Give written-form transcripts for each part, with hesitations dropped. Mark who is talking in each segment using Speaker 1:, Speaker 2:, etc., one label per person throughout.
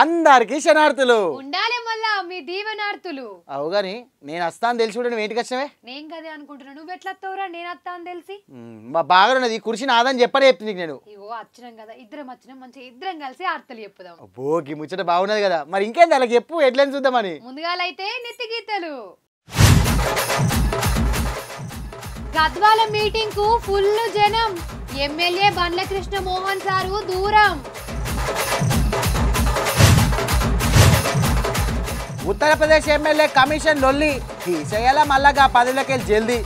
Speaker 1: అందరికి శనార్థులు
Speaker 2: ఉండాలి మళ్ళా మీ దీవెనార్థులు.
Speaker 1: అవు గాని నేను వస్తాను తెలిసి కూడా నువ్వు ఏంటికి వచ్చావే?
Speaker 2: నేను కదే అనుకుంటున్నా, నువ్వు ఎట్లా వస్తావురా? నేను వస్తా అని తెలిసి
Speaker 1: బాగా ఈ కుర్చీ నాదని చెప్పనే చెప్తుంది నేను.
Speaker 2: ఇగో వచ్చినాం కదా, ఇద్దరం వచ్చినాం, మంచిగా ఇద్దరం కలిసి ఆర్తలు చెప్పుదాం.
Speaker 1: అబ్బో గీ ముచ్చట బాగున్నది కదా, మరి ఇంకేంది అలాగే చెప్పు, ఎట్లని చూద్దామని.
Speaker 2: ముందుగాలైతే నెత్తి గీతలు. గద్వాల మీటింగ్ కు ఫుల్ జనం. ఎమ్మెల్యే బండ్ల కృష్ణ మోహన్ సారు దూరం.
Speaker 1: ఉత్తరప్రదేశ్ ఎమ్మెల్యే కమిషన్ లొల్లి తీసేయాల మళ్ళాగా పదవిలోకి జల్దీ.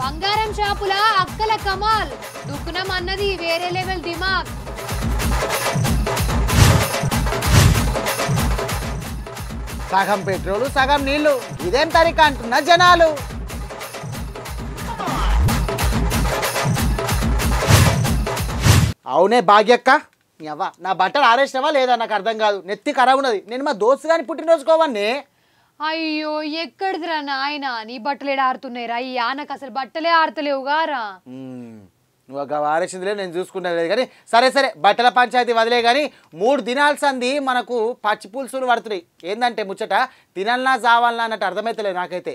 Speaker 2: బంగారం షాపుల అక్కల కమాల్. దుక్కునం అన్నది వేరే లెవెల్ దిమాగ్.
Speaker 1: సగం పెట్రోలు సగం నీళ్లు, ఇదేం తరిక అంటున్న జనాలు. అవునే భాగ్యక్క, అవ్వ నా బట్టలు ఆరేసినవా లేదా నాకు అర్థం కాదు, నెత్తి ఖరాబ్ ఉన్నది. నేను మా దోస్తు గాని పుట్టినరోజుకోవన్నీ.
Speaker 2: అయ్యో ఎక్కడిదిరా నాయన, నీ బట్టలు ఏడ ఆడుతున్నాయిరా? ఈ ఆనకు అసలు బట్టలే ఆడతలేవు గారా.
Speaker 1: నువ్వు ఒక ఆరేసిందిలే, నేను చూసుకునేది కానీ. సరే సరే బట్టల పంచాయతీ వదిలే కానీ 3 దినాల సంది మనకు పచ్చి పులుసులు పడుతున్నాయి. ఏందంటే ముచ్చట తినాలనా చావాలనా అన్నట్టు అర్థమైతలేదు నాకైతే.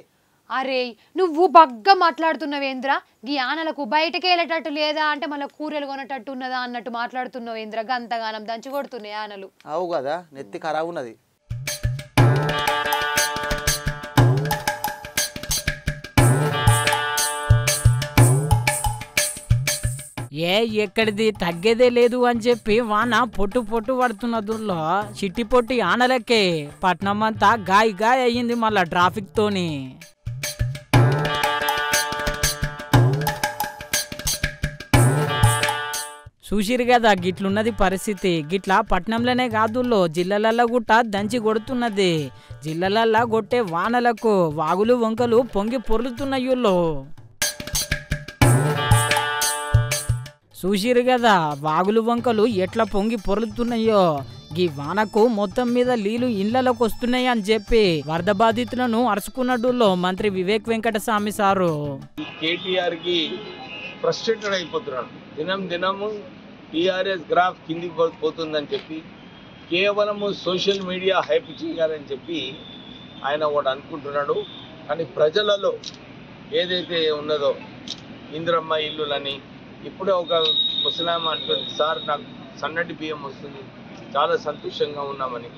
Speaker 2: అరే నువ్వు బగ్గా మాట్లాడుతున్నావేంద్ర? ఈ ఆనలకు బయటకే వెళ్ళేటట్టు లేదా అంటే మళ్ళీ కూరలు కొనేటట్టు ఉన్నదా అన్నట్టు మాట్లాడుతున్నావేంద్ర? గంతగానం దంచి కొడుతున్నాయి ఆనలు.
Speaker 1: అవు కదా, నెత్తి ఖరాబ్ ఉన్నది.
Speaker 3: ఎక్కడిది తగ్గేదే లేదు అని చెప్పి వాన పొట్టు పొట్టు పడుతున్న దూరంలో చిట్టి పొట్టి ఆనలకే పట్నం అంతా గాయ గాయ అయ్యింది మళ్ళా ట్రాఫిక్ తోని. చూసిరు కదా గిట్లున్నది పరిస్థితి. గిట్లా పట్నంలోనే కాదుల్లో జిల్లాలల్లో గుట్ట దంచి కొడుతున్నది. జిల్లాలల్లో కొట్టే వానలకు వాగులు వంకలు పొంగి పొర్లుతున్నాయుల్లో. చూసిరు కదా వాగులు వంకలు ఎట్లా పొంగి పొర్లుతున్నాయో. ఈ వానకు మొత్తం మీద నీళ్లు ఇళ్లలోకి వస్తున్నాయి అని చెప్పి వరద బాధితులను అరుచుకున్నట్టులో మంత్రి వివేక్ వెంకటస్వామి సారు.
Speaker 4: కేటీఆర్ కి ఫ్రస్ట్రేటెడ్ అయిపోతున్నాడు. దినం దినము టీఆర్ఎస్ గ్రాఫ్ కిందికి పోతుందని చెప్పి కేవలము సోషల్ మీడియా హైప్ చేయాలని చెప్పి ఆయన ఒకటి అనుకుంటున్నాడు. కానీ ప్రజలలో ఏదైతే ఉన్నదో ఇందిరమ్మ ఇల్లులని, ఇప్పుడే ఒక ముసలామ అంటుంది, సార్ నాకు సన్నటి బియ్యం వస్తుంది, చాలా సంతోషంగా ఉన్నామని.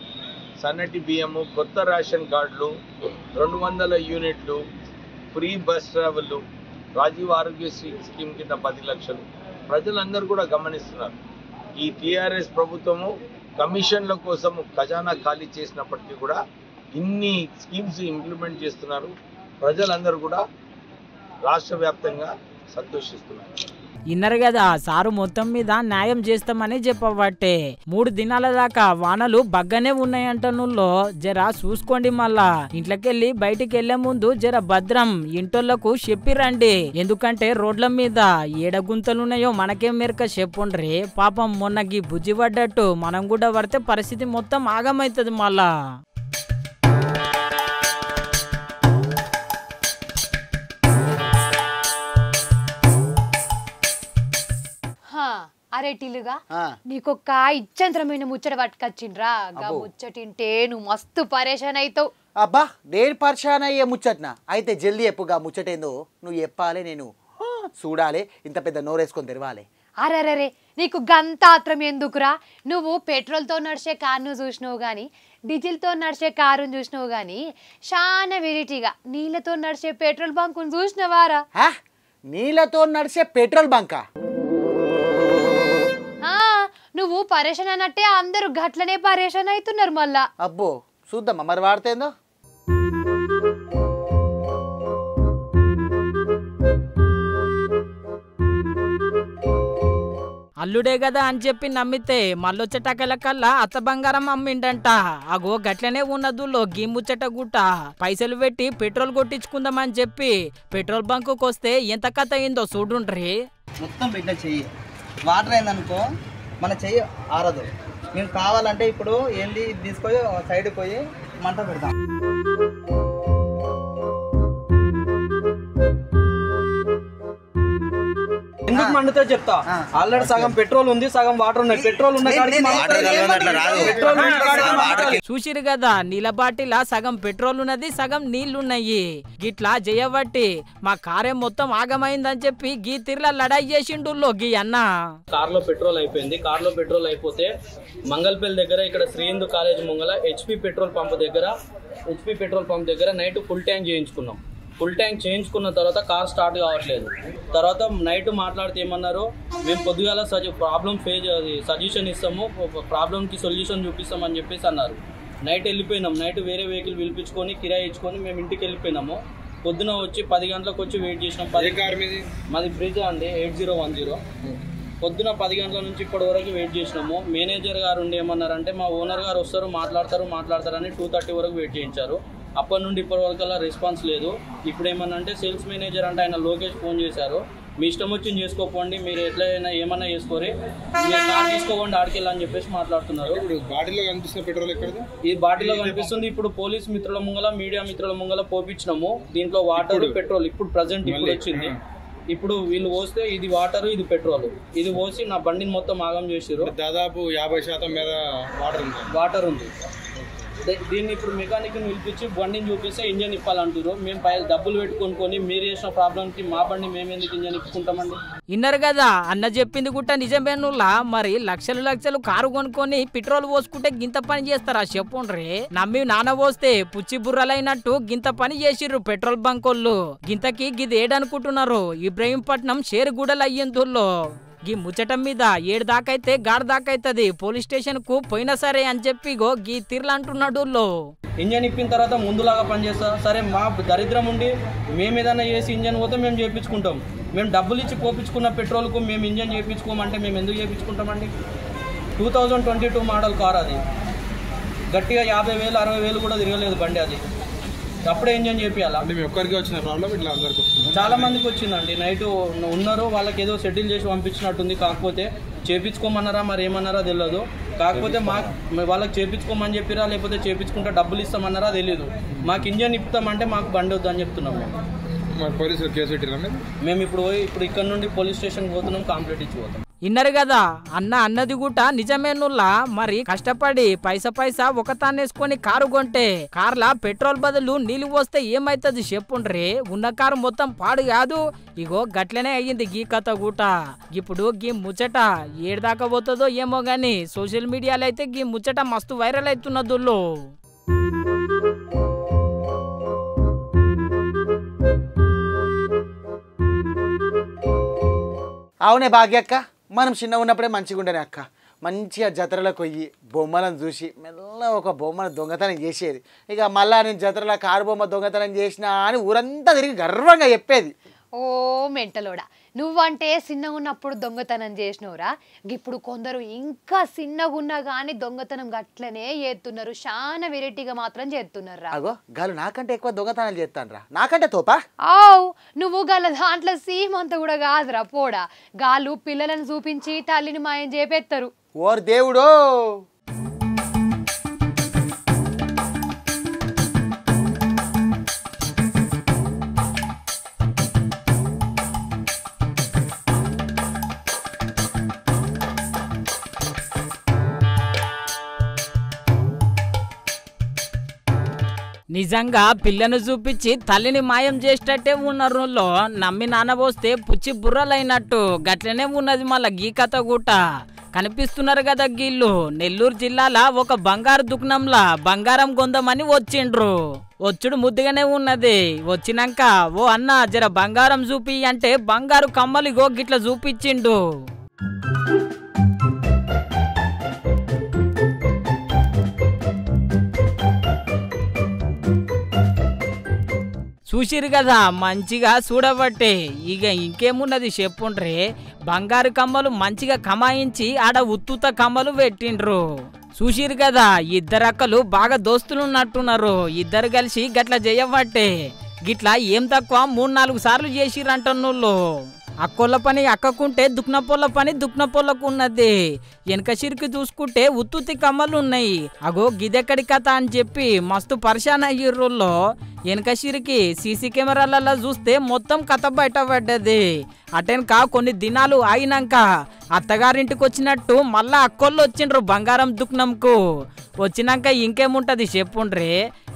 Speaker 4: సన్నటి బియ్యము, కొత్త రేషన్ కార్డులు, 200 యూనిట్లు, free bus travel, Rajiv Aarogyasri scheme కింద 10 లక్షలు ప్రజలందరూ కూడా గమనిస్తున్నారు. ఈ టీఆర్ఎస్ ప్రభుత్వము కమిషన్ల కోసము ఖజానా ఖాళీ చేసినప్పటికీ కూడా ఇన్ని స్కీమ్స్ ఇంప్లిమెంట్ చేస్తున్నారు. ప్రజలందరూ కూడా రాష్ట్ర వ్యాప్తంగా సంతోషిస్తున్నారు.
Speaker 3: ఇన్నరు కదా సారు మొత్తం మీద న్యాయం చేస్తామని చెప్పబట్టే 3 దినాల దాకా వానలు బగ్గనే ఉన్నాయంటనుల్లో జర చూసుకోండి. మళ్ళా ఇంట్లోకెళ్ళి బయటికి వెళ్లే ముందు జర భద్రం ఇంటోళ్లకు చెప్పిరండి. ఎందుకంటే రోడ్ల మీద ఏడగుంతలున్నాయో మనకేం మెరక చెప్పుండ్రి. పాపం మొన్నకి బుజ్జి పడ్డట్టు మనం కూడా పడితే పరిస్థితి మొత్తం ఆగమైతుంది మళ్ళా.
Speaker 2: అరేటిలుగా నీకొక్క ఇచ్చంతరమైన ముచ్చట పట్టుకొచ్చిండ్రా. ముచ్చటింటే నువ్వు మస్తు పరేషాన్ అవుతావు.
Speaker 1: అబ్బా నేను పరిశాన్ అయ్యే ముచ్చట్నా? అయితే జల్దీ చెప్పుగా ముచ్చటేందో నువ్వు చెప్పాలి, నేను చూడాలి, ఇంత పెద్ద నోరేసుకొని తెరవాలి.
Speaker 2: అరే నీకు గంత ఆత్రం ఎందుకురా? నువ్వు పెట్రోల్తో నడిచే కారును చూసినావు కానీ, డీజిల్తో నడిచే కారును చూసినావు కానీ, చాలా వెరైటీగా నీళ్ళతో నడిచే పెట్రోల్ బంకును చూసినవారా?
Speaker 1: నీళ్ళతో నడిచే పెట్రోల్ బంకా?
Speaker 2: నువ్వు పరేషాన్ అన్నట్టే అందరూ గట్లనే పరేషాన్ అవుతున్నారు మళ్ళా.
Speaker 1: అబ్బో చూద్దామా మరి వాడితేందో.
Speaker 3: అల్లుడే కదా అని చెప్పి నమ్మితే మళ్ళొచ్చటకల కల్లా అత్త బంగారం అమ్మిండంట. అగో గట్లనే ఉన్నదులో గీ ముచ్చట గుట్ట పైసలు పెట్టి పెట్రోల్ కొట్టించుకుందామని చెప్పి పెట్రోల్ బంకు వస్తే ఎంత కథ అయిందో చూడుండ్రి.
Speaker 5: మొత్తం బిడ్డ చెయ్యి వాటర్ అయిందనుకో మన చెయ్యి ఆరదు. మేము కావాలంటే ఇప్పుడు ఏంది తీసుకొని సైడ్కి పోయి మంట పెడతాం. ఎందుకు మండుతో చెప్తా. ఆల్రెడీ సగం పెట్రోల్ ఉంది, సగం వాటర్ ఉన్నాయి. పెట్రోల్ ఉన్న
Speaker 3: చూసిరు కదా, నీళ్ళ బాటిల్ సగం పెట్రోల్ ఉన్నది, సగం నీళ్లున్నాయి. గిట్లా చేయబట్టి మా కారే మొత్తం ఆగమైందని చెప్పి గీ తిర్ల లడాయి చేసిండు గీ అన్న.
Speaker 6: కార్లో పెట్రోల్ అయిపోయింది. కార్లో పెట్రోల్ అయిపోతే మంగళపల్లి దగ్గర ఇక్కడ శ్రీహిందూ కాలేజ్ ముంగల హెచ్పి పెట్రోల్ పంప్ దగ్గర నైట్ ఫుల్ ట్యాంక్ చేయించుకున్నాం. ఫుల్ ట్యాంక్ చేయించుకున్న తర్వాత కార్ స్టార్ట్ కావట్లేదు. తర్వాత నైట్ మాట్లాడితే ఏమన్నారు, మేము పొద్దుగాల సజెషన్ ఇస్తాము, ప్రాబ్లంకి సొల్యూషన్ చూపిస్తామని చెప్పేసి అన్నారు. నైట్ వెళ్ళిపోయినాం. నైట్ వేరే వెహికల్ పిలిపించుకొని కిరాయి ఇచ్చుకొని మేము ఇంటికి వెళ్ళిపోయినాము. పొద్దున వచ్చి 10 గంటలకు వచ్చి వెయిట్ చేసినాం. మాది బ్రిడ్జ్ అండి 8010. పొద్దున 10 గంటల నుంచి ఇప్పటి వరకు వెయిట్ చేసినాము. మేనేజర్ గారు ఉండి ఏమన్నారంటే మా ఓనర్ గారు వస్తారు మాట్లాడతారని 2:30 వరకు వెయిట్ చేయించారు. అప్పటి నుండి ఇప్పటి వరకు అలా రెస్పాన్స్ లేదు. ఇప్పుడు ఏమన్నా సేల్స్ మేనేజర్ అంటే ఆయన లోకేష్ ఫోన్ చేశారు, మీ ఇష్టం వచ్చింది చేసుకోపోండి, మీరు ఎట్లయినా ఏమన్నా చేసుకోరి, మీరు కార్ తీసుకోకండి ఆడికెళ్ళని చెప్పేసి మాట్లాడుతున్నారు.
Speaker 7: బాటిల్లో కనిపిస్తున్న పెట్రోల్ ఎక్కడది?
Speaker 6: ఈ బాటిల్లో కనిపిస్తుంది. ఇప్పుడు పోలీస్ మిత్రుల ముంగల మీడియా మిత్రుల ముంగల పోపించినాము. దీంట్లో వాటర్ పెట్రోల్ ఇప్పుడు ప్రజెంట్ ఇప్పుడు వచ్చింది. ఇప్పుడు వీళ్ళు పోస్తే ఇది వాటర్ ఇది పెట్రోల్, ఇది పోసి నా బండిని మొత్తం ఆగం చేసారు.
Speaker 7: దాదాపు 50% మీద
Speaker 6: వాటర్ ఉంది. దీన్ని ఇప్పుడు మెకానిక్ పిలిపించి బండిని చూపిస్తే ఇంజన్ ఇప్పాలంటారు. మేము డబ్బులు పెట్టుకొని మీరు చేసిన ప్రాబ్లంకి మా బండి మేము ఎందుకు ఇంజన్ ఇప్పుకుంటామండి?
Speaker 3: ఇన్నారు కదా అన్న చెప్పింది గుట్ట నిజమేనులా. మరి లక్షలు కారు కొనుక్కొని పెట్రోల్ పోసుకుంటే గింత పని చేస్తారా చెప్పుండ్రి. నమ్మి నాన్న పోస్తే పుచ్చి బుర్రలైనట్టు గింత పని చేసిర్రు పెట్రోల్ బంకోళ్ళు. గింతకి గిది ఏడనుకుంటున్నారు. ఇబ్రహీంపట్నం షేర్గూడలు అయ్యేందుల్లో గీ ముచ్చటం మీద 7 దాకైతే గాడి దాకైతుంది. పోలీస్ స్టేషన్ కు పోయినా సరే అని చెప్పి గీ తీర్లు అంటున్నాడు.
Speaker 6: ఇంజన్ ఇప్పిన తర్వాత ముందులాగా పనిచేస్తా. సరే మా దరిద్రం ఉండి మేము ఏదైనా చేసి ఇంజన్ పోతే మేము చేయించుకుంటాం. మేము డబ్బులు ఇచ్చి పోపించుకున్న పెట్రోల్కు మేము ఇంజన్ చేయించుకోమంటే మేము ఎందుకు చేయించుకుంటామండి? 2022 మోడల్ కార్ అది. గట్టిగా 50,000 60,000 కూడా తిరగలేదు బండి అది. అప్పుడే ఇంజన్ చేపియాలా?
Speaker 7: ఒక్కరికి వచ్చిన ప్రాబ్లం ఇట్లా అందరికి వస్తుంది.
Speaker 6: చాలా మందికి వచ్చిందండి. నైట్ ఉన్నారు, వాళ్ళకి ఏదో సెటిల్ చేసి పంపించినట్టుంది. కాకపోతే చేపించుకోమన్నారా మరి ఏమన్నారా తెలియదు. కాకపోతే వాళ్ళకి చేపించుకోమని చెప్పిరా లేకపోతే చేపించుకుంటే డబ్బులు ఇస్తామన్నారా తెలియదు. మాకు ఇంజన్ ఇప్పుతామంటే మాకు బండి వద్దని చెప్తున్నాం.
Speaker 7: పోలీసులు కేసు పెట్టినా
Speaker 6: మేము ఇప్పుడు ఇక్కడ నుండి పోలీస్ స్టేషన్ పోతున్నాం, కంప్లైంట్ ఇచ్చి పోతాం.
Speaker 3: ఇన్నారు కదా అన్నది కూడా నిజమేనుల్లా. మరి కష్టపడి పైసా ఒకతానేసుకొని కారు కొంటే కార్లా పెట్రోల్ బదులు నీళ్లు పోస్తే ఏమైతుంది చెప్పుండ్రి. ఉన్న కారు మొత్తం పాడు కాదు. ఇగో గట్లనే అయ్యింది గీ కథ గూట. ఇప్పుడు గీ ముచ్చట 7 దాకా పోతుందో ఏమో గాని సోషల్ మీడియాలో అయితే గీ ముచ్చట మస్తు వైరల్ అవుతున్నదుల్లో.
Speaker 1: అవునే భాగ్యక్క, మనం చిన్న ఉన్నప్పుడే మంచిగా ఉండేనే అక్క. మంచిగా జాతరలకు పోయి బొమ్మలను చూసి మెల్ల ఒక బొమ్మను దొంగతనం చేసేది. ఇక మళ్ళా నేను జాతరలో కారు బొమ్మ దొంగతనం చేసినా అని ఊరంతా తిరిగి గర్వంగా చెప్పేది.
Speaker 2: ఓ మెంటలోడా, నువ్వంటే చిన్నగా ఉన్నప్పుడు దొంగతనం చేసినవురా. ఇప్పుడు కొందరు ఇంకా చిన్నగా ఉన్నా కానీ దొంగతనం గట్లనే చేస్తున్నారు. చాలా వెరైటీగా మాత్రం చేస్తున్నారు రా.
Speaker 1: అగో గాలు నాకంటే ఎక్కువ దొంగతనాలు చేస్తాను రా, నాకంటే తోపా.
Speaker 2: ఆవు నువ్వు గల దాంట్లో సీమంతా కూడా కాదురా పోడా. గాలు పిల్లలను చూపించి తల్లిని మాయం చేపెత్తారు.
Speaker 1: ఓర్ దేవుడో.
Speaker 3: నిజంగా పిల్లను చూపించి తల్లిని మాయం చేసేటట్టే ఉన్నారు. నమ్మి నానబోస్తే పుచ్చి బుర్రలైనట్టు గట్లనే ఉన్నది మళ్ళా గీ కథ గూట. కనిపిస్తున్నారు కదా గీళ్ళు నెల్లూరు జిల్లాల ఒక బంగారు దుకాణంలా బంగారం కొందామని వచ్చిండ్రు. వచ్చుడు ముద్దుగానే ఉన్నది. వచ్చినాక ఓ అన్న జర బంగారం చూపి అంటే బంగారు కమ్మలు గో గిట్ల చూపించిండు. చూసిరు కదా మంచిగా చూడబట్టే. ఇక ఇంకేమున్నది చెప్పుండ్రే. బంగారు కమ్మలు మంచిగా కమాయించి ఆడ ఉత్తుత కమ్మలు పెట్టిండ్రు. చూసిరు కదా ఇద్దరక్కలు బాగా దోస్తులు ఉన్నట్టున్నారు. ఇద్దరు కలిసి గట్ల చేయబట్టే గిట్లా ఏం తక్కువ 3-4 సార్లు చేసిరంటన్నోళ్ళు. అక్కోళ్ళ పని అక్కకుంటే దుక్నపోళ్ళ పని దుక్నపోళ్ళకు ఉన్నది. వెనక సిరికి చూసుకుంటే ఉత్తుత్తి కమ్మలు ఉన్నాయి. అగో గిదెక్కడి కథ అని చెప్పి మస్తు పరిశాన్ అయ్యిర్రుల్లో. వెనక సిరికి సీసీ కెమెరాలలో చూస్తే మొత్తం కథ బయటపడ్డది. అటెనక కొన్ని దినాలు అయినాక అత్తగారింటికి వచ్చినట్టు మళ్ళా అక్కోళ్ళు వచ్చిండ్రు బంగారం దుక్నంకు. వచ్చినాక ఇంకేముంటది చెప్పుండ్రి.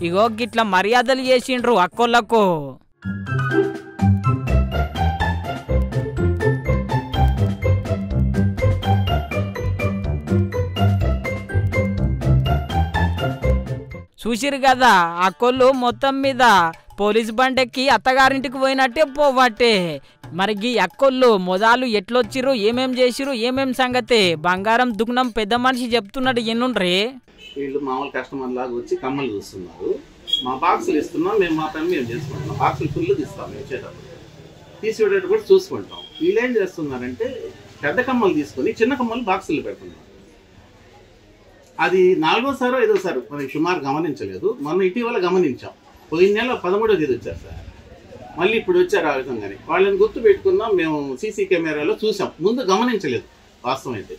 Speaker 3: ఇగో గిట్ల మర్యాదలు చేసిండ్రు అక్కోళ్ళకు. చూసిరు కదా అక్కోళ్ళు మొత్తం మీద పోలీస్ బండెక్కి అత్తగారింటికి పోయినట్టే పోవట్టే. మరి ఈ అక్కోళ్ళు మొదలు ఎట్లొచ్చిరు, ఏమేం చేసిరు, ఏమేం సంగతి బంగారం దుగ్నం పెద్ద మనిషి చెప్తున్నాడు ఎన్నుండ్రి.
Speaker 8: వీళ్ళు మామూలు కస్టమర్ లాగా వచ్చి కమ్మలు చూస్తున్నారు. మా బాక్సులు ఇస్తున్నాం, మేము మా పని మేము చేసుకుంటున్నాం. బాక్సులు ఫుల్ తీస్తాం వచ్చేటప్పుడు, తీసేటప్పుడు కూడా చూసుకుంటాం. వీళ్ళు ఏం చేస్తున్నారంటే పెద్ద కమ్మలు తీసుకొని చిన్న కమ్మలు బాక్సులు పెడుతున్నారు. అది 4వసారో 5వసారి మనకి సుమారు గమనించలేదు. మొన్న ఇటీవల గమనించాం. పోయిన నెల 13వ తేదీ వచ్చారు సార్. మళ్ళీ ఇప్పుడు వచ్చారు ఆ విధంగానే. వాళ్ళని గుర్తు పెట్టుకున్నాం, మేము సీసీ కెమెరాలో చూసాం. ముందు గమనించలేదు వాస్తవం అయితే.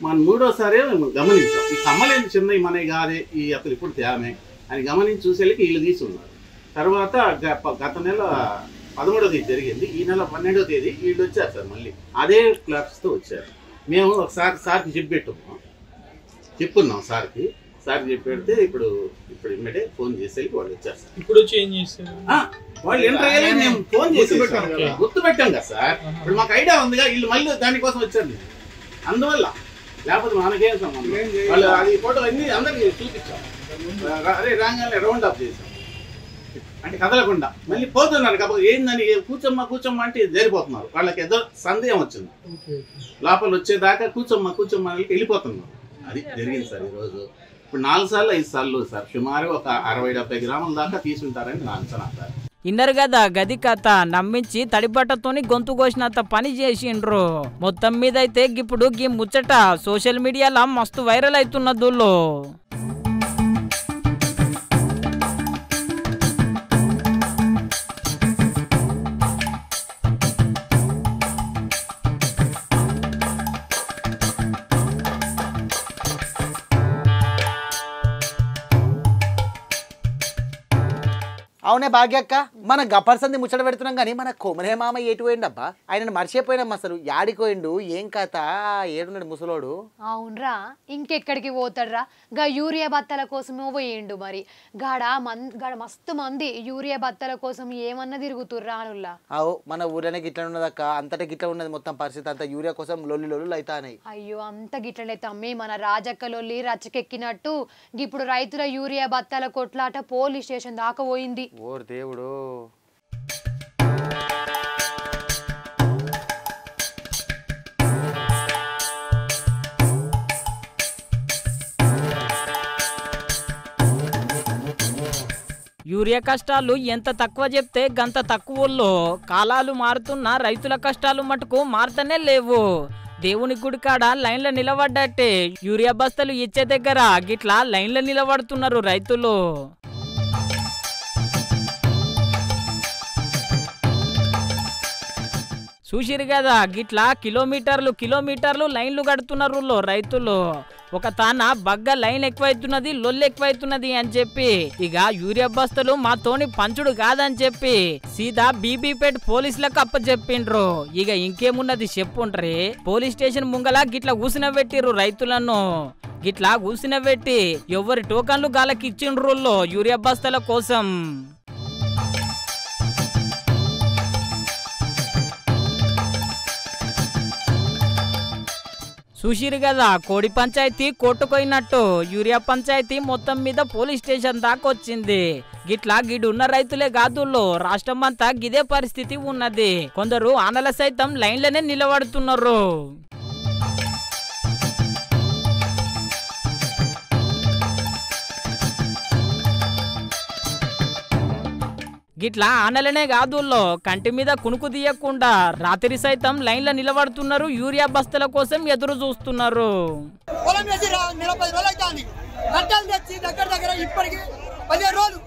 Speaker 8: మనం 3వసారే మేము గమనించాం. ఈ కమ్మలేంటి చిన్నవి మనవి కాదే, ఈ అసలు ఇప్పుడు తేమే అని గమనించి చూసేళ్ళకి వీళ్ళు తీసి ఉన్నారు. తర్వాత గత నెల 13వ తేదీ జరిగింది. ఈ నెల 12వ తేదీ వీళ్ళు వచ్చారు సార్. మళ్ళీ అదే క్లాప్స్తో వచ్చారు. మేము ఒకసారి సార్కి చెప్పున్నాం సార్కి చెప్పి పెడితే ఇప్పుడు ఇమ్మటే ఫోన్ చేసేకి వాళ్ళు వచ్చారు సార్.
Speaker 6: ఇప్పుడు చేంజ్ చేస్తారు
Speaker 8: వాళ్ళు ఎంటర్ అయ్యేది మేము ఫోన్ చేసి గుర్తు పెట్టాం కదా సార్. ఇప్పుడు మాకు ఐడియా ఉందిగా, వీళ్ళు మళ్ళీ దానికోసం వచ్చారు. అందువల్ల లేకపోతే మనకేం సంబంధం. వాళ్ళు అది ఫోటో అన్ని అందరికి చూపించాం. అదే రాగానే రౌండ్ అప్ చేసాం అంటే కదలకుండా. మళ్ళీ పోతున్నారు కాబట్టి ఏందని కూర్చోమ్మా అంటే జరిపోతున్నారు. వాళ్ళకి ఏదో సందేహం వచ్చింది. లోపల వచ్చేదాకా కూర్చోమ్మా వెళ్ళిపోతున్నారు. అది జరిగింది సార్ ఈరోజు. ఇప్పుడు 4 సార్లు 5 సార్లు సార్ సుమారు ఒక 60-70 గ్రాముల దాకా తీసుకుంటారని నా అంచనా సార్.
Speaker 3: ఇన్నరు కదా గది కథ. నమ్మించి తడిబట్టతోని గొంతు కోసినంత పని చేసిండ్రు. మొత్తం మీద అయితే ఇప్పుడు గీ ముచ్చట సోషల్ మీడియాలో మస్తు వైరల్ అవుతున్నదుల్లో.
Speaker 1: అవునే భాగ్యక్క, మన గప్పర్సంది ముచ్చట పెడుతున్నాం కానీ మన కొమరే మామ ఎటు పోయిండబ్బా? ఆయనను మర్చిపోయినాం అసలు. యాడిపోయిండు, ఏం కథ, ఏడున్నాడు ముసలోడు?
Speaker 2: అవునరా, ఇంకెక్కడికి పోతాడ్రా? గా యూరియా బత్తల కోసమే పోయిండు. మరి గాడ మస్తు మంది యూరియా బత్తల కోసం ఏమన్నా తిరుగుతుర్రా అనుల్లా.
Speaker 1: అవు మన ఊరనే గిట్ల ఉన్నదక్క, అంతటా గిట్ల ఉన్నది మొత్తం పరిస్థితి అంతా. యూరియా కోసం లొల్లి అవుతాయి.
Speaker 2: అయ్యో అంత గిట్లనైతే అమ్మి మన రాజక్క లొల్లి రచ్చకెక్కినట్టు ఇప్పుడు రైతుల యూరియా బత్తల కొట్లాట పోలీస్ స్టేషన్ దాకా పోయింది.
Speaker 1: ఓర్ దేవుడు.
Speaker 3: యూరియా కష్టాలు ఎంత తక్కువ చెప్తే గంత తక్కువలో కాలాలు మారుతున్నా రైతుల కష్టాలు మటుకు మారుతనే లేవు. దేవుని గుడి కాడ లైన్లో నిలబడ్డట్టే యూరియా బస్తాలు ఇచ్చే దగ్గర గిట్లా లైన్లో నిలబడుతున్నారు రైతులు. చూసిరు కదా గిట్లా కిలోమీటర్లు లైన్లు కడుతున్నారు రైతులు. ఒక తాన బగ్గ లైన్ ఎక్కువైతున్నది, లొల్లు ఎక్కువైతున్నది అని చెప్పి ఇక యూరియా బస్తలు మాతోని పంచుడు కాదని చెప్పి సీదా బీబీపేట పోలీసులకు అప్పచెప్పిండ్రు. ఇక ఇంకేమున్నది చెప్పుండ్రి. పోలీస్ స్టేషన్ ముంగల గిట్లా కూసిన పెట్టిర్రు రైతులను. గిట్లా కూసిన పెట్టి ఎవరి టోకన్లు గాలకి ఇచ్చిండ్రు యూరియా బస్తల కోసం. చూసిరు కదా కోడి పంచాయతీ కొట్టుకోయినట్టు యూరియా పంచాయతీ మొత్తం మీద పోలీస్ స్టేషన్ దాకా వచ్చింది. గిట్లా గిడున్న రైతులే కాదుల్లో రాష్ట్రం అంతా గిదే పరిస్థితి ఉన్నది. కొందరు ఆనల సైతం లైన్లనే నిలబడుతున్నారు. గిట్లా ఆనలనే కాదుల్లో కంటి మీద కునుకు తీయకుండా రాత్రి సైతం లైన్లో నిలబడుతున్నారు. యూరియా బస్తల కోసం ఎదురు చూస్తున్నారు.
Speaker 9: దగ్గర ఇప్పటికి 15 రోజులు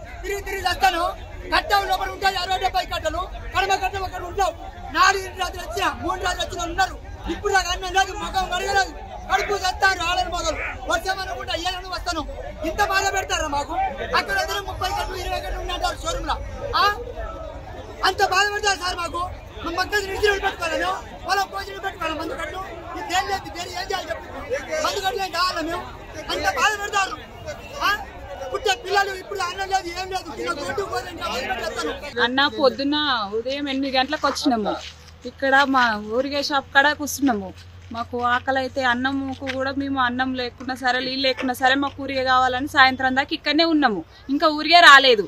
Speaker 9: తిరిగి వస్తాను. కట్టం లోపల ఉంటాయి 60-70 కట్టలు. కడమ కట్టం అక్కడ ఉంటావు. 4 రాత్రులు వచ్చిన 3 రాత్రులు వచ్చిన ఉన్నారు. ఇప్పుడు నాకు అన్నం లేదు, ముఖం కడగలేదు, కడుపు చేస్తారు ఆడని మొదలు వర్షం అనుకుంటా ఏలను వస్తాను. ఇంత బాధ పెడతారా మాకు? అక్కడ 30 గంటలు 20 గంటలు ఉన్నట్టు షోరూమ్ లో అంత బాధ పెడతారు సార్ మాకు. మా మగ్గలు నిధులు పెట్టుకోవాలను, వాళ్ళ కోచులు పెట్టుకోవాలి. మందు కట్లు ఏం లేదు, ఏం చేయాలి చెప్పి మందు కట్లు ఏం కావాలా మేము? అంత బాధ పెడతారు. పుట్టే పిల్లలు ఇప్పుడు అన్నం లేదు, ఏం లేదు.
Speaker 10: అన్న పొద్దున్న ఉదయం 8 గంటలకు వచ్చినాము. ఇక్కడ మా ఊరిగే షాప్ కాడ కూర్చున్నాము. మాకు ఆకలి అయితే అన్నంకు కూడా మేము అన్నం లేకున్నా సరే నీళ్ళు లేకున్నా సరే మాకు ఊరిగే కావాలని సాయంత్రం దాకా ఇక్కడనే ఉన్నాము. ఇంకా ఊరిగే రాలేదు.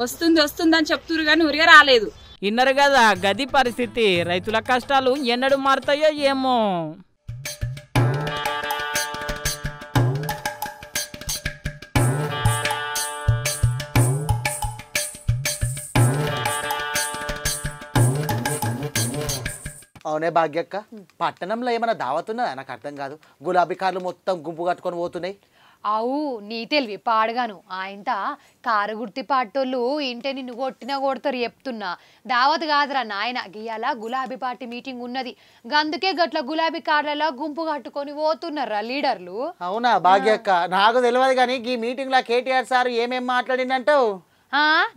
Speaker 10: వస్తుందని చెప్తురు కానీ ఊరిగే రాలేదు.
Speaker 3: ఇన్నరు కదా గది పరిస్థితి. రైతుల కష్టాలు ఎన్నడు మారుతాయో ఏమో.
Speaker 1: అవునే భాగ్యక్క, పట్టణంలో ఏమైనా దావతున్నదా? నాకు అర్థం కాదు. గులాబీ కార్లు మొత్తం గుంపు కట్టుకొని పోతున్నాయి.
Speaker 2: అవు నీ తెలివి పాడగాను. ఆయనత కారు గుర్తి పాటోళ్ళు ఇంటే నిన్ను కొట్టినా కొడతారు చెప్తున్నా. దావత్ కాదురా నాయన, గీయాల గులాబీ పార్టీ మీటింగ్ ఉన్నది. గందుకే గట్ల గులాబీ కార్లలో గుంపు కట్టుకొని పోతున్నారా లీడర్లు.
Speaker 1: అవునా భాగ్యక్క? నాకు తెలియదు కానీ ఈ మీటింగ్ లో కేటీఆర్ సార్ ఏమేం మాట్లాడిందంటావు?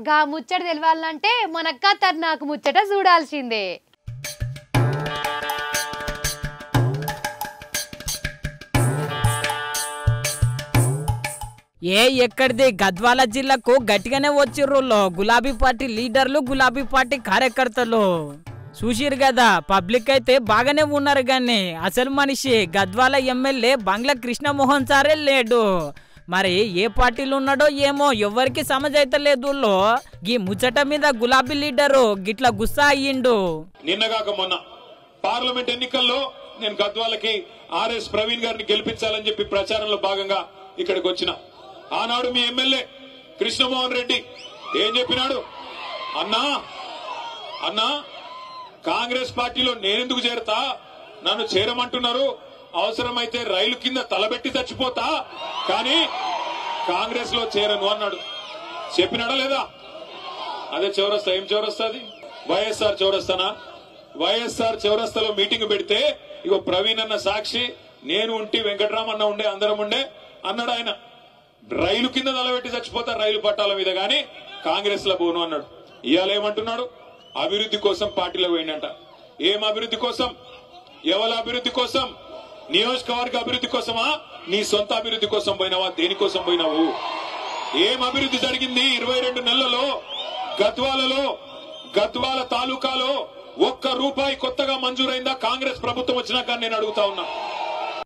Speaker 2: గా ముచ్చట తెలియాలంటే మనక్క నాకు ముచ్చట చూడాల్సిందే.
Speaker 3: ఎక్కడిది గద్వాల జిల్లాకు గట్టిగానే వచ్చిర్రులో గులాబీ పార్టీ లీడర్లు, గులాబీ పార్టీ కార్యకర్తలు. చూసిరు కదా, పబ్లిక్ అయితే బాగానే ఉన్నారు కానీ అసలు మనిషి గద్వాల ఎమ్మెల్యే బంగ్లా కృష్ణమోహన్ సారే లేడు. మరి ఏ పార్టీలు ఉన్నాడో ఏమో ఎవరికి సమజైతే లేదు. ఈ ముచ్చట మీద గులాబీ లీడరు గిట్ల గుస్సా అయ్యిండు.
Speaker 11: నిన్నగాక మొన్న పార్లమెంట్ ఎన్నికల్లో నేను గద్వాలకి ఆర్ఎస్ ప్రవీణ్ గారిని గెలిపించాలని చెప్పి ప్రచారంలో భాగంగా ఇక్కడికి వచ్చిన. ఆనాడు మీ ఎమ్మెల్యే కృష్ణమోహన్ రెడ్డి ఏం చెప్పినాడు? అన్నా కాంగ్రెస్ పార్టీలో నేనెందుకు చేరతా, నన్ను చేరమంటున్నారు, అవసరమైతే రైలు కింద తలబెట్టి చచ్చిపోతా, కానీ కాంగ్రెస్ లో చేరను అన్నాడు. చెప్పినాడా లేదా? అదే చౌరస్తా. ఏం చౌరస్తా అది? వైఎస్ఆర్ చౌరస్తానా? వైఎస్ఆర్ చౌరస్తాలో మీటింగ్ పెడితే ఇగో ప్రవీణ్ అన్న సాక్షి, నేను ఉంటే వెంకటరామన్న ఉండే, అందరం ఉండే అన్నాడు. ఆయన రైలు కింద తలబెట్టి చచ్చిపోతా రైలు పట్టాల మీద, గానీ కాంగ్రెస్ లో పోను అన్నాడు. ఇవాళ ఏమంటున్నాడు? అభివృద్ధి కోసం పార్టీలో పోయిందంట. ఏం అభివృద్ధి కోసం? ఎవరి అభివృద్ధి కోసం? నియోజకవర్గ అభివృద్ధి కోసమా? నీ సొంత అభివృద్ధి కోసం పోయినావా? దేనికోసం పోయినావు? ఏం అభివృద్ధి జరిగింది 22 నెలలలో? గద్వాల తాలూకాలో ₹1 కొత్తగా మంజూరైందా కాంగ్రెస్ ప్రభుత్వం వచ్చినాక? నేను అడుగుతా ఉన్నా.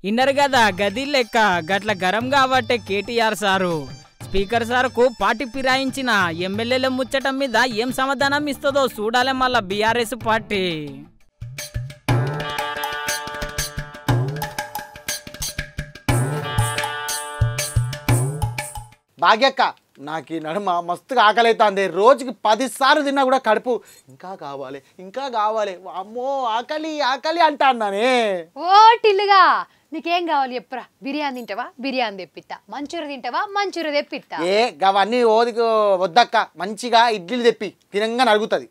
Speaker 3: ఇన్నరు కదా గది లెక్క గట్ల గరం కాబట్టి కేటీఆర్ సారు స్పీకర్ సార్కు పార్టీ ఫిరాయించిన ఎమ్మెల్యేల ముచ్చటం మీద ఏం సమాధానం ఇస్తుందో చూడాలి మళ్ళా బీఆర్ఎస్ పార్టీ.
Speaker 1: భాగ్యక్క, నాకు ఈ నడుమ మస్తుగా ఆకలి అవుతుంది. రోజుకి 10 సార్లు తిన్నా కూడా కడుపు ఇంకా కావాలి. అమ్మో ఆకలి అంటా అన్నానే.
Speaker 2: ఓ టిల్లుగా, నీకేం కావాలి చెప్పురా? బిర్యానీ తింటావా? బిర్యానీ తెప్పిస్తా. మంచూరి తింటావా? మంచూరి తెప్పిస్తా.
Speaker 1: అవన్నీ వద్దక్క, మంచిగా ఇడ్లీలు తెప్పి తినంగా నడుగుతుంది.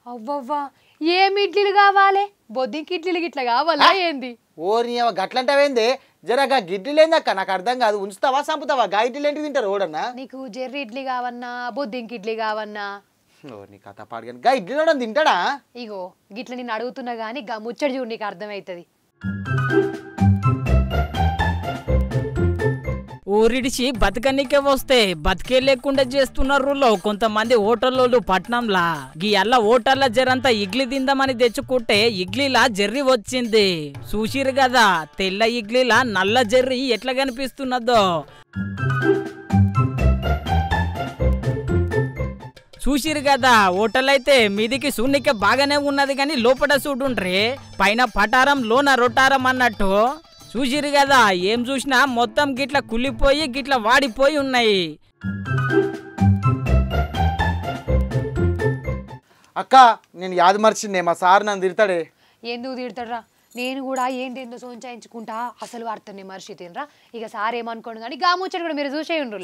Speaker 2: అవ్వవ్వా, ఏం ఇడ్లీలు కావాలి? బొద్దింకి ఇడ్లీలు గిట్ల కావాలా ఏంది?
Speaker 1: ఓరి గట్లంటావేంది? జరగా గిడ్లీలేందక్క, నాకు అర్థం కాదు. ఉంచుతావా చంపుతావా? గా ఇడ్లీలు ఏంటి తింటారు ఓడన్నా?
Speaker 2: నీకు జెర్రీ ఇడ్లీ కావన్నా, బొద్దింకి ఇడ్లీ కావన్నా?
Speaker 1: నీ కథ పాడగాను. గా ఇడ్లీలో తింటాడా?
Speaker 2: ఇగో గిట్ల నేను అడుగుతున్నా గానీ గా ముచ్చడి చూడు, నీకు అర్థమవుతుంది.
Speaker 3: ఊరిడిచి బతకనికే వస్తే బతికే లేకుండా చేస్తున్నారు కొంతమంది హోటళ్ళు పట్నంలా. గీ అల్ల హోటల్ల జరంతా ఇడ్లీ తిందామని తెచ్చుకుంటే ఇడ్లీలా జెర్రీ వచ్చింది. చూసిరు కదా తెల్ల ఇడ్లీలా నల్ల జెర్రీ ఎట్లా కనిపిస్తున్నదో. చూసిరు కదా హోటల్ అయితే మీదికి సూనికే బాగానే ఉన్నది కానీ లోపల చూడుండ్రి పైన పటారం లోన రొటారం అన్నట్టు. చూసిరు కదా ఏం చూసినా మొత్తం గిట్ల కుళ్ళిపోయి గిట్ల వాడిపోయి ఉన్నాయి.
Speaker 1: అక్క నేను యాద మర్చిందే, మా సార్ నన్ను తిడతాడే.
Speaker 2: ఎందుకు తిడతాడ్రా? నేను కూడా ఏందేందో సోంచాయించుకుంటా అసలు వార్తని మర్చి తినరా ఇక సార్ ఏమనుకోండి కానీ గా ముచ్చట కూడా మీరు చూసేయండి.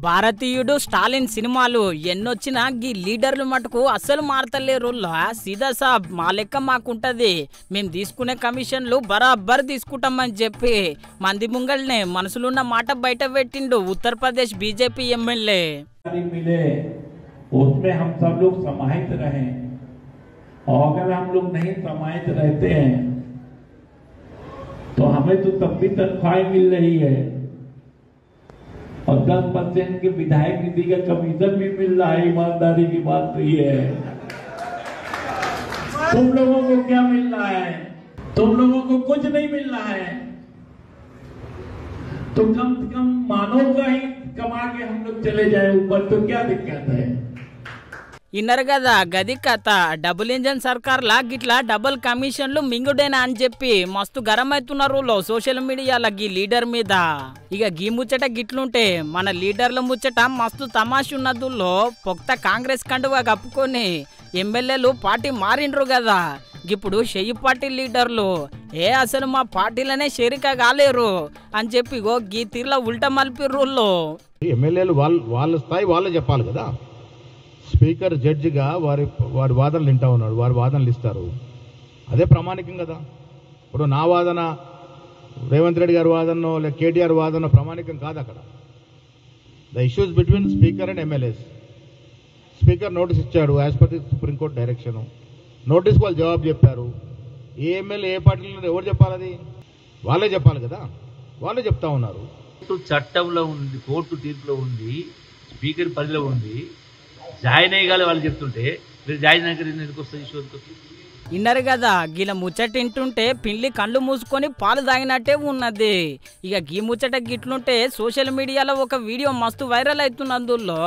Speaker 3: భారతీయుడు స్టాలిన్ సినిమాలు ఎన్నొచ్చినా గీ లీడర్లు మటుకు అస్సలు మారతలేరు. సీదా సాబ్ మా లెక్క మాకుంటది, మేము తీసుకునే కమిషన్లు బరాబర్ తీసుకుంటామని చెప్పి మంది ముంగల్నే మనసులున్న మాట బయట పెట్టిండు ఉత్తరప్రదేశ్ బీజేపీ ఎమ్మెల్యే.
Speaker 12: उसमें हम सब लोग समाहित रहे और अगर हम लोग नहीं समाहित रहते हैं तो हमें तो तब भी तनख्वाहें मिल रही है और 10% के विधायक निधि का कमीशन भी मिल रहा है। ईमानदारी की बात तो ये है। तुम लोगों को क्या मिल रहा है? तुम लोगों को कुछ नहीं मिल रहा है तो कम से कम मानव का ही कमा के हम लोग चले जाए ऊपर तो क्या दिक्कत है?
Speaker 3: ఇన్నర్ కదా గది కథ. డబుల్ ఇంజన్ సర్కార్లా గిట్లా డబుల్ కమిషన్లు మింగుడేనా అని చెప్పి మస్తు గరం అవుతున్నారు సోషల్ మీడియాలో గీ లీడర్ మీద. ఇక గీ ముచ్చట గిట్లుంటే మన లీడర్ల ముచ్చట మస్తు తమాష ఉన్నదుల్లో పొక్త కాంగ్రెస్ కండువా కప్పుకొని ఎమ్మెల్యేలు పార్టీ మారిండ్రు కదా. ఇప్పుడు షెయ్యి పార్టీ లీడర్లు అసలు మా పార్టీలనే షేరిక కాలేరు అని చెప్పి గీ తీర్ల ఉల్టా మలిపిర్రుల్లో.
Speaker 13: ఎమ్మెల్యేలు వాళ్ళ స్థాయి వాళ్ళే చెప్పాలి కదా. స్పీకర్ జడ్జిగా వారి వాదనలు వింటా ఉన్నాడు, వారి వాదనలు ఇస్తారు, అదే ప్రామాణికం కదా. ఇప్పుడు నా వాదన రేవంత్ రెడ్డి గారి వాదన లేక కేటీఆర్ వాదన ప్రామాణికం కాదు. అక్కడ the issues between speaker and MLAs. Speaker notice ఇచ్చాడు as per the supreme court direction, నోటీస్కి వాళ్ళు జవాబు చెప్పారు. ఏ ఎమ్మెల్యే ఏ పార్టీలో ఎవరు చెప్పాలి? అది వాళ్ళే చెప్పాలి కదా, వాళ్ళే చెప్తా ఉన్నారు.
Speaker 14: చట్టంలో ఉంది, కోర్టు తీర్పులో ఉంది, స్పీకర్ పరిధిలో ఉంది, జాయిన్ అయ్యగాలి వాళ్ళు చెప్తుంటే మీరు జాయిన్ ఎందుకు వస్తుంది?
Speaker 3: ఇన్నర్ కదా గీల ముచ్చట వింటుంటే పిల్లి కళ్ళు మూసుకొని పాలు తాగినట్టే ఉన్నది. ఇక గీ ముచ్చట గిట్లుంటే సోషల్ మీడియాలో ఒక వీడియో మస్తు వైరల్ అవుతున్నందులో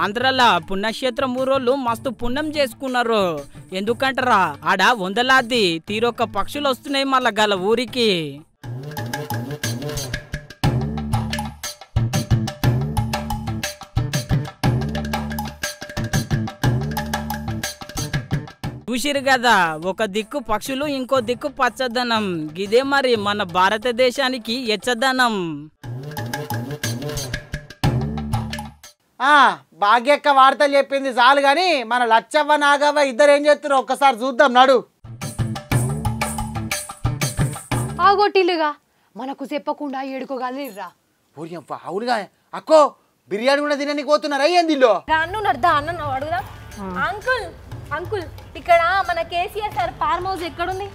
Speaker 3: ఆంధ్రాలో పుణ్యక్షేత్రం ఊరోళ్ళు మస్తు పుణ్యం చేసుకున్నారు. ఎందుకంటారా ఆడ వందలాది తీరొక్క పక్షులు వస్తున్నాయి మళ్ళా గల ఊరికి. చూసిరు కదా ఒక దిక్కు పక్షులు ఇంకో దిక్కు పచ్చదనం. ఇదే మరి మన భారతదేశానికి ఎచ్చదనం.
Speaker 1: భాగ్యక్క వార్తలు చెప్పింది చాలు కానీ మన లచ్చవ్వ నాగవ్వ ఇద్దరు ఏం చేస్తున్నారు ఒక్కసారి చూద్దాం నాడు.
Speaker 2: ఆగొట్టిల్లుగా మనకు చెప్పకుండా ఏడుకోగలిరా.
Speaker 1: అవునుగా అక్కో బిర్యానీ కూడా తినని పోతున్నారా ఏందిలో?
Speaker 15: అన్న అడుగుదా అంకుల్ అంకుల్ ఇక్కడ మన కేసీఆర్ సార్ ఫార్మ్ హౌస్ ఎక్కడుంది?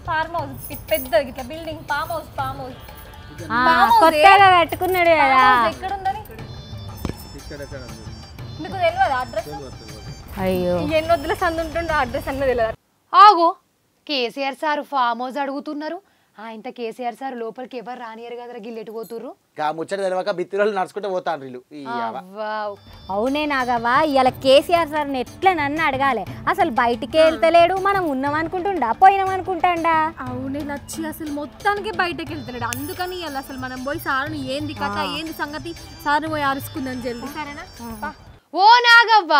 Speaker 15: ఫార్మ్ హౌస్ పెద్దది ఇట్లా బిల్డింగ్ ఫార్మ్ హౌస్
Speaker 16: కొత్తగా కట్టుకున్నాడు కదా,
Speaker 15: ఎక్కడుందని మీకు తెలియదు అడ్రస్?
Speaker 16: అయ్యో
Speaker 15: ఎన్నొద్దుల సందు ఉంటుండో అడ్రస్ అన్న తెలియదు.
Speaker 2: ఆగో కేసీఆర్ సార్ ఫామ్ హౌస్ అడుగుతున్నారు. ఇంత కేసీఆర్ సార్ లోపలికి ఎవరు రానియరు కదరా గిల్లెటు పోతుర్రు.
Speaker 1: ముచ్చట తెలియక బిత్తిరోళ్ళు నడుచుకుంటే పోతాను వీళ్ళు.
Speaker 16: అవునే నాగవ్వ ఇవాళ కేసీఆర్ సార్ని ఎట్లా నన్ను అడగాలి. అసలు బయటికి వెళ్తలేడు, మనం ఉన్నాం అనుకుంటుండా పోయినాం అనుకుంటాండా?
Speaker 15: అవునే నచ్చి అసలు మొత్తానికి బయటకి వెళ్తలేడు. అందుకని ఇవాళ అసలు మనం పోయి సార్ని ఏంది కథ ఏంది సంగతి సార్ని పోయి అరుచుకుందాం జల్దీ సరేనా?
Speaker 2: ఓ నాగవ్వ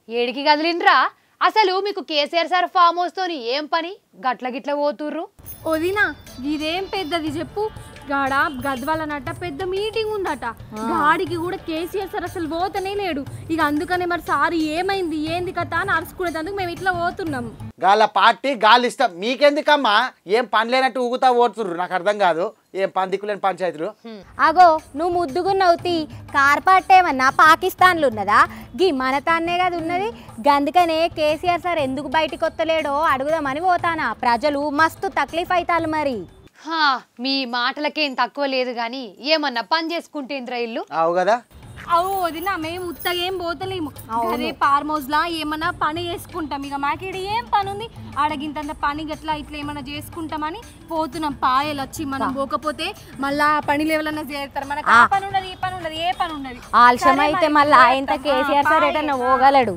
Speaker 2: ఏడికి కదిలిండ్రా? అసలు మీకు కేసీఆర్ సార్ ఫామ్ హౌస్ తోని ఏం పని? గట్ల గిట్ల పోతుర్రు.
Speaker 15: వదినా ఇదేం పెద్దది చెప్పు. గాడ గద్వాలనట పెద్ద మీటింగ్ ఉందట. గాడికి కూడా కేసీఆర్ సార్ అసలు పోతనే లేడు. ఇక అందుకనే మరి సార్ ఏమైంది ఏంది కథ అని అరుచుకునేందుకు మేము ఇట్లా పోతున్నాం.
Speaker 1: గాళ్ళ పార్టీ గాలి ఇష్టం మీకెందుకమ్మా? ఏం పని లేనట్టు ఊగుతా ఓడుతుర్రు, నాకు అర్థం కాదు. ఏం పని దిక్కులేని పంచాయతీలు.
Speaker 16: అగో నువ్వు ముద్దుగున్నవుతి కార్ పార్టీ ఏమన్నా పాకిస్తాన్లో ఉన్నదా? గీ మన తాన్నే కదా ఉన్నది. గందుకనే కేసీఆర్ సార్ ఎందుకు బయటికి వస్తలేడో అడుగుదామని పోతానా. ప్రజలు మస్తు తక్లీఫ్ అవుతారు మరి.
Speaker 2: మీ మాటలకేం తక్కువ లేదు గాని ఏమన్నా పని చేసుకుంటేంద్రా ఇల్లు.
Speaker 1: అవు కదా
Speaker 15: అవు వదినా మేము ఉత్తగా ఏం పోతలేము. అదే ఫార్మ్ హౌస్ లా ఏమన్నా పని చేసుకుంటాం. ఇక మాకేడ ఏం పని ఉంది? ఆడగింత పని గట్లా ఇట్లా ఏమన్నా చేసుకుంటామని పోతున్నాం. పాయలు వచ్చి మనం పోకపోతే మళ్ళా పని ఎవరన్నా చేస్తారు. మనకు ఆ పని ఉండదు ఈ పని ఉండదు ఏ పని ఉండదు.
Speaker 16: ఆలస్యం అయితే మళ్ళీ ఆయన కేసీఆర్ సార్ ఎటన్నా పోగలడు.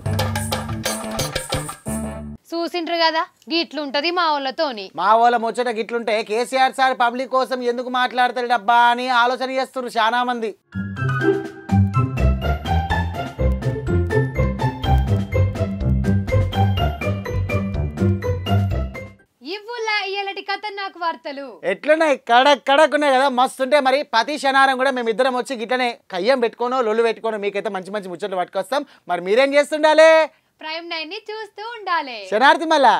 Speaker 2: చూసిండ్రు కదా గిట్లుంటది మా వాళ్ళతోని.
Speaker 1: మా వాళ్ళ ముచ్చట గిట్లుంటే కేసీఆర్ సార్ పబ్లిక్ కోసం ఎందుకు మాట్లాడతాడు డబ్బా అని ఆలోచన చేస్తున్నారు చాలా మంది.
Speaker 2: కడక్ వార్తలు
Speaker 1: ఎట్లున్నాయి కడక్ ఉన్నాయి కదా మస్తు ఉంటాయి మరి ప్రతి శనివారం కూడా మేము ఇద్దరం వచ్చి గిట్లనే కయ్యం పెట్టుకోనో లొల్లు పెట్టుకోనో మీకైతే మంచి మంచి ముచ్చట్లు పట్టుకొస్తాం మరి మీరేం చేస్తుండాలి
Speaker 2: ప్రైమ్ 9 ని చూస్తూ ఉండాలి
Speaker 1: శనార్థి మళ్ళా